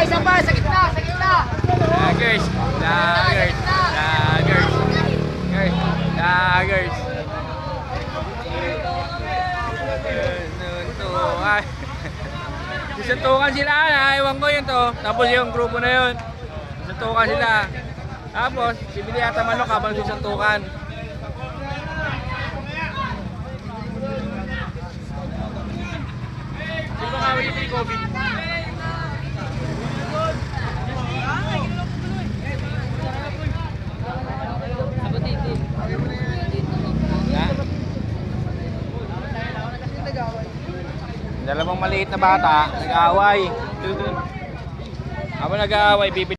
Sabay, sa gitna, sa gitna. Laggers, laggers, laggers, laggers. Suntukan. Susuntukan sila, ewan ko yun to. Tapos yung grupo na yun. Susuntukan sila. Tapos, bibili yata manok habang susuntukan. Sino nga wala yung COVID? Dalawang maliit na bata, nag-aaway. Habang nag-aaway, bibili.